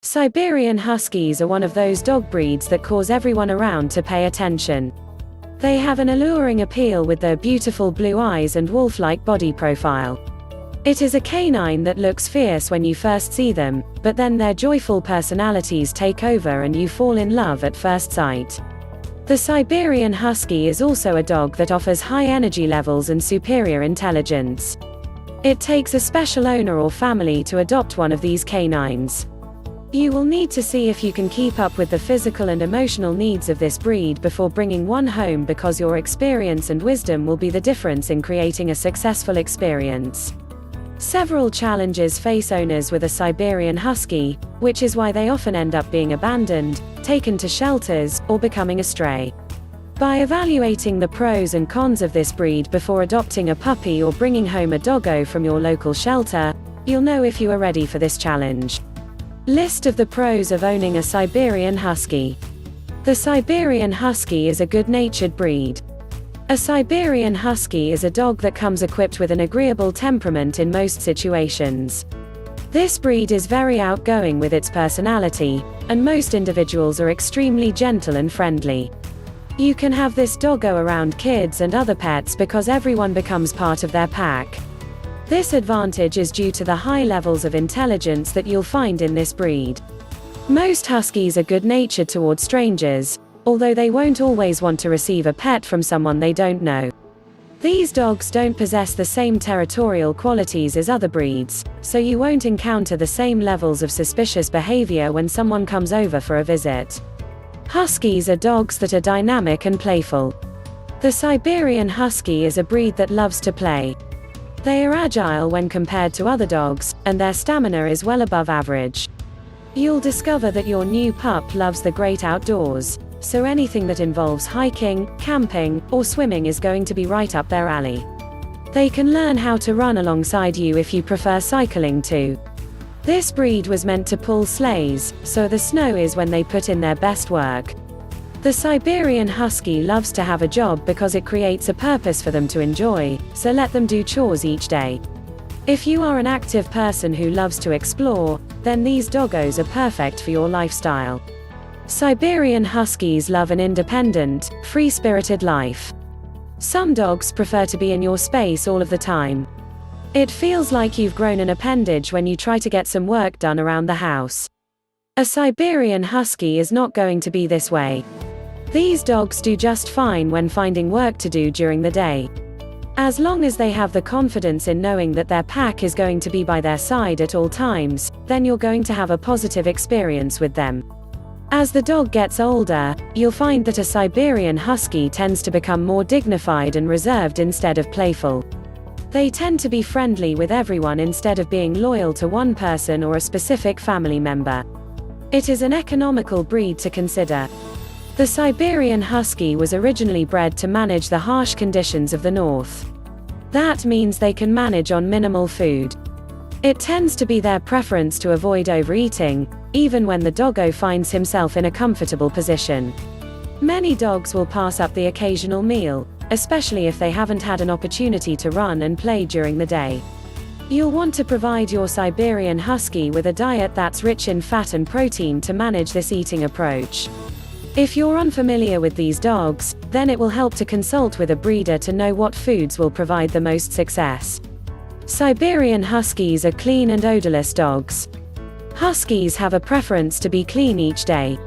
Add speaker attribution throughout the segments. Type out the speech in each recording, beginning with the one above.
Speaker 1: Siberian Huskies are one of those dog breeds that cause everyone around to pay attention. They have an alluring appeal with their beautiful blue eyes and wolf-like body profile. It is a canine that looks fierce when you first see them, but then their joyful personalities take over and you fall in love at first sight. The Siberian Husky is also a dog that offers high energy levels and superior intelligence. It takes a special owner or family to adopt one of these canines. You will need to see if you can keep up with the physical and emotional needs of this breed before bringing one home, because your experience and wisdom will be the difference in creating a successful experience. Several challenges face owners with a Siberian Husky, which is why they often end up being abandoned, taken to shelters, or becoming a stray. By evaluating the pros and cons of this breed before adopting a puppy or bringing home a doggo from your local shelter, you'll know if you are ready for this challenge. List of the pros of owning a Siberian Husky. The Siberian Husky is a good-natured breed. A Siberian Husky is a dog that comes equipped with an agreeable temperament in most situations. This breed is very outgoing with its personality, and most individuals are extremely gentle and friendly. You can have this doggo around kids and other pets because everyone becomes part of their pack. This advantage is due to the high levels of intelligence that you'll find in this breed. Most Huskies are good-natured toward strangers, although they won't always want to receive a pet from someone they don't know. These dogs don't possess the same territorial qualities as other breeds, so you won't encounter the same levels of suspicious behavior when someone comes over for a visit. Huskies are dogs that are dynamic and playful. The Siberian Husky is a breed that loves to play. They are agile when compared to other dogs, and their stamina is well above average. You'll discover that your new pup loves the great outdoors, so anything that involves hiking, camping, or swimming is going to be right up their alley. They can learn how to run alongside you if you prefer cycling too. This breed was meant to pull sleighs, so the snow is when they put in their best work. The Siberian Husky loves to have a job because it creates a purpose for them to enjoy, so let them do chores each day. If you are an active person who loves to explore, then these doggos are perfect for your lifestyle. Siberian Huskies love an independent, free-spirited life. Some dogs prefer to be in your space all of the time. It feels like you've grown an appendage when you try to get some work done around the house. A Siberian Husky is not going to be this way. These dogs do just fine when finding work to do during the day. As long as they have the confidence in knowing that their pack is going to be by their side at all times, then you're going to have a positive experience with them. As the dog gets older, you'll find that a Siberian Husky tends to become more dignified and reserved instead of playful. They tend to be friendly with everyone instead of being loyal to one person or a specific family member. It is an economical breed to consider. The Siberian Husky was originally bred to manage the harsh conditions of the north. That means they can manage on minimal food. It tends to be their preference to avoid overeating, even when the doggo finds himself in a comfortable position. Many dogs will pass up the occasional meal, especially if they haven't had an opportunity to run and play during the day. You'll want to provide your Siberian Husky with a diet that's rich in fat and protein to manage this eating approach. If you're unfamiliar with these dogs, then it will help to consult with a breeder to know what foods will provide the most success. Siberian Huskies are clean and odorless dogs. Huskies have a preference to be clean each day.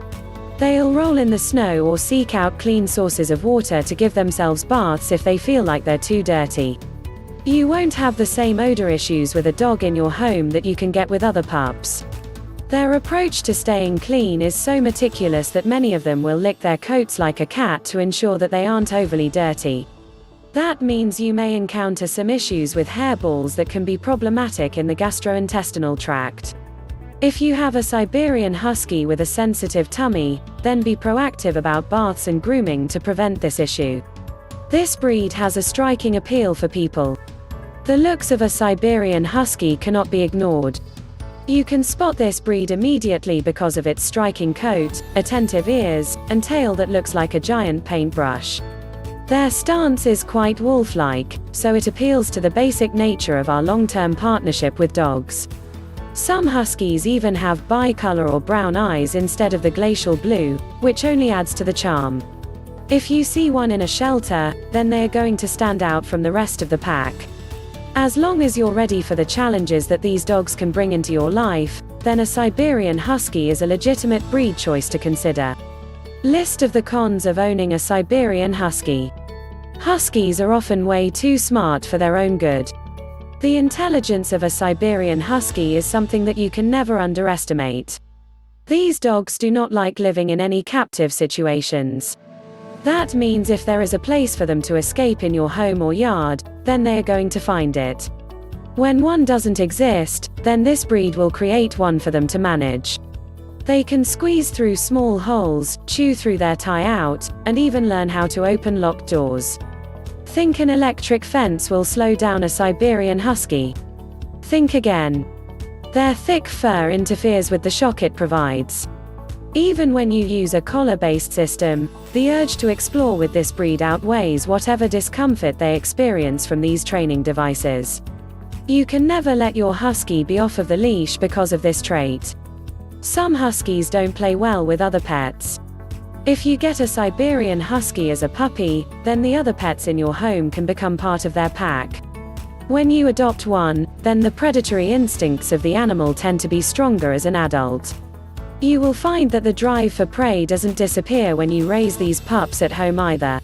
Speaker 1: They'll roll in the snow or seek out clean sources of water to give themselves baths if they feel like they're too dirty. You won't have the same odor issues with a dog in your home that you can get with other pups. Their approach to staying clean is so meticulous that many of them will lick their coats like a cat to ensure that they aren't overly dirty. That means you may encounter some issues with hairballs that can be problematic in the gastrointestinal tract. If you have a Siberian Husky with a sensitive tummy, then be proactive about baths and grooming to prevent this issue. This breed has a striking appeal for people. The looks of a Siberian Husky cannot be ignored. You can spot this breed immediately because of its striking coat, attentive ears, and tail that looks like a giant paintbrush. Their stance is quite wolf-like, so it appeals to the basic nature of our long-term partnership with dogs. Some Huskies even have bicolor or brown eyes instead of the glacial blue, which only adds to the charm. If you see one in a shelter, then they are going to stand out from the rest of the pack. As long as you're ready for the challenges that these dogs can bring into your life, then a Siberian Husky is a legitimate breed choice to consider. List of the cons of owning a Siberian Husky. Huskies are often way too smart for their own good. The intelligence of a Siberian Husky is something that you can never underestimate. These dogs do not like living in any captive situations. That means if there is a place for them to escape in your home or yard, then they are going to find it. When one doesn't exist, then this breed will create one for them to manage. They can squeeze through small holes, chew through their tie out, and even learn how to open locked doors. Think an electric fence will slow down a Siberian Husky? Think again. Their thick fur interferes with the shock it provides. Even when you use a collar-based system, the urge to explore with this breed outweighs whatever discomfort they experience from these training devices. You can never let your Husky be off of the leash because of this trait. Some Huskies don't play well with other pets. If you get a Siberian Husky as a puppy, then the other pets in your home can become part of their pack. When you adopt one, then the predatory instincts of the animal tend to be stronger as an adult. You will find that the drive for prey doesn't disappear when you raise these pups at home either.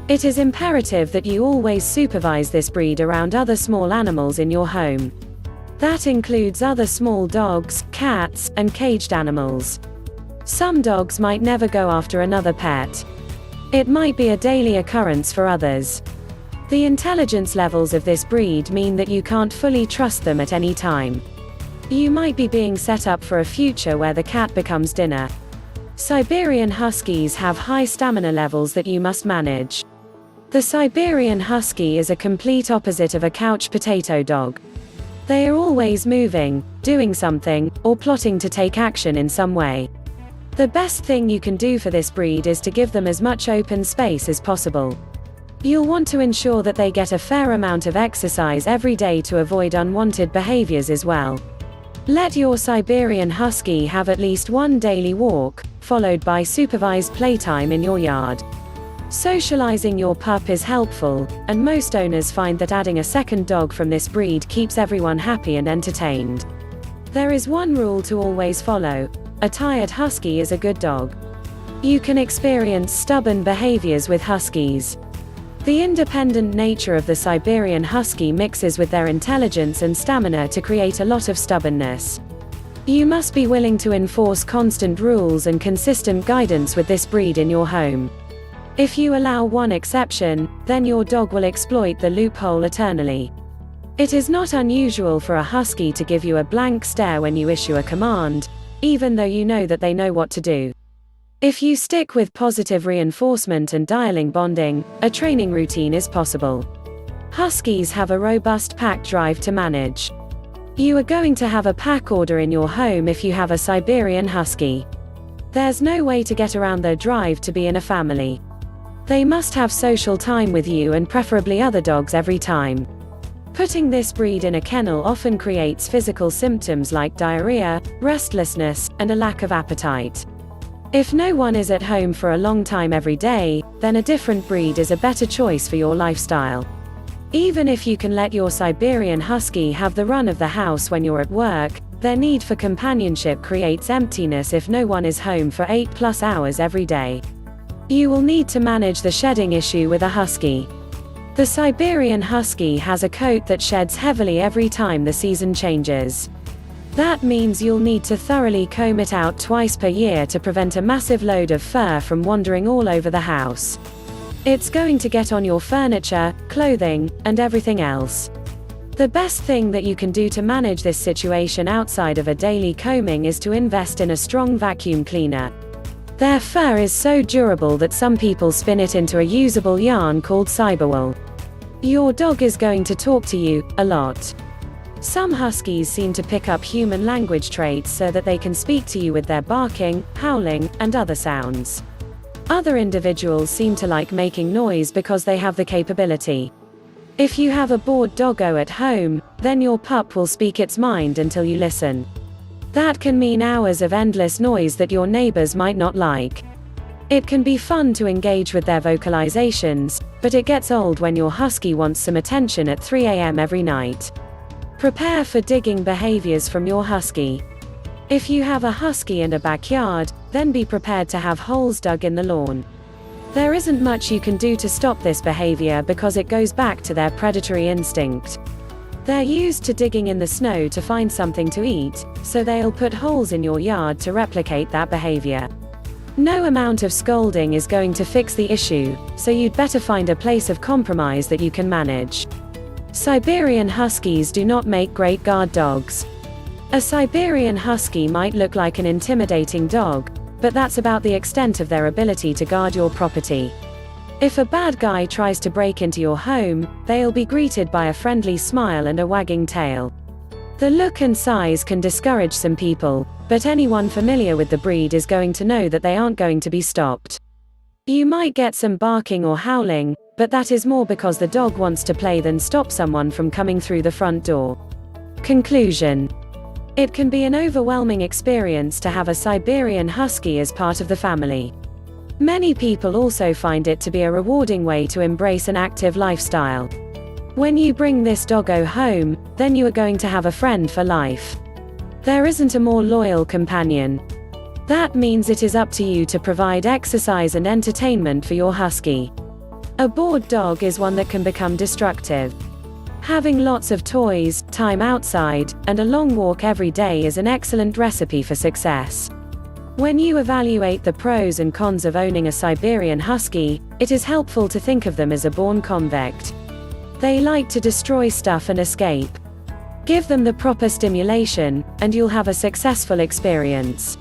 Speaker 1: It is imperative that you always supervise this breed around other small animals in your home. That includes other small dogs, cats, and caged animals. Some dogs might never go after another pet. It might be a daily occurrence for others. The intelligence levels of this breed mean that you can't fully trust them at any time. You might be being set up for a future where the cat becomes dinner. Siberian Huskies have high stamina levels that you must manage. The Siberian Husky is a complete opposite of a couch potato dog. They are always moving, doing something, or plotting to take action in some way. The best thing you can do for this breed is to give them as much open space as possible. You'll want to ensure that they get a fair amount of exercise every day to avoid unwanted behaviors as well. Let your Siberian Husky have at least one daily walk, followed by supervised playtime in your yard. Socializing your pup is helpful, and most owners find that adding a second dog from this breed keeps everyone happy and entertained. There is one rule to always follow: a tired Husky is a good dog. You can experience stubborn behaviors with Huskies. The independent nature of the Siberian Husky mixes with their intelligence and stamina to create a lot of stubbornness. You must be willing to enforce constant rules and consistent guidance with this breed in your home. If you allow one exception, then your dog will exploit the loophole eternally. It is not unusual for a Husky to give you a blank stare when you issue a command, even though you know that they know what to do. If you stick with positive reinforcement and dialing bonding, a training routine is possible. Huskies have a robust pack drive to manage. You are going to have a pack order in your home if you have a Siberian Husky. There's no way to get around their drive to be in a family. They must have social time with you and preferably other dogs every time. Putting this breed in a kennel often creates physical symptoms like diarrhea, restlessness, and a lack of appetite. If no one is at home for a long time every day, then a different breed is a better choice for your lifestyle. Even if you can let your Siberian Husky have the run of the house when you're at work, their need for companionship creates emptiness if no one is home for 8+ hours every day. You will need to manage the shedding issue with a Husky. The Siberian Husky has a coat that sheds heavily every time the season changes. That means you'll need to thoroughly comb it out twice per year to prevent a massive load of fur from wandering all over the house. It's going to get on your furniture, clothing, and everything else. The best thing that you can do to manage this situation outside of a daily combing is to invest in a strong vacuum cleaner. Their fur is so durable that some people spin it into a usable yarn called cyberwool. Your dog is going to talk to you a lot. Some Huskies seem to pick up human language traits so that they can speak to you with their barking, howling, and other sounds. Other individuals seem to like making noise because they have the capability. If you have a bored doggo at home, then your pup will speak its mind until you listen. That can mean hours of endless noise that your neighbors might not like. It can be fun to engage with their vocalizations, but it gets old when your husky wants some attention at 3 a.m. every night. Prepare for digging behaviors from your husky. If you have a husky and a backyard, then be prepared to have holes dug in the lawn. There isn't much you can do to stop this behavior because it goes back to their predatory instinct. They're used to digging in the snow to find something to eat, so they'll put holes in your yard to replicate that behavior. No amount of scolding is going to fix the issue, so you'd better find a place of compromise that you can manage. Siberian Huskies do not make great guard dogs. A Siberian Husky might look like an intimidating dog, but that's about the extent of their ability to guard your property. If a bad guy tries to break into your home, they'll be greeted by a friendly smile and a wagging tail. The look and size can discourage some people, but anyone familiar with the breed is going to know that they aren't going to be stopped. You might get some barking or howling, but that is more because the dog wants to play than stop someone from coming through the front door. Conclusion: it can be an overwhelming experience to have a Siberian Husky as part of the family. Many people also find it to be a rewarding way to embrace an active lifestyle. When you bring this doggo home, then you are going to have a friend for life. There isn't a more loyal companion. That means it is up to you to provide exercise and entertainment for your husky. A bored dog is one that can become destructive. Having lots of toys, time outside, and a long walk every day is an excellent recipe for success. When you evaluate the pros and cons of owning a Siberian Husky, it is helpful to think of them as a born convict. They like to destroy stuff and escape. Give them the proper stimulation, and you'll have a successful experience.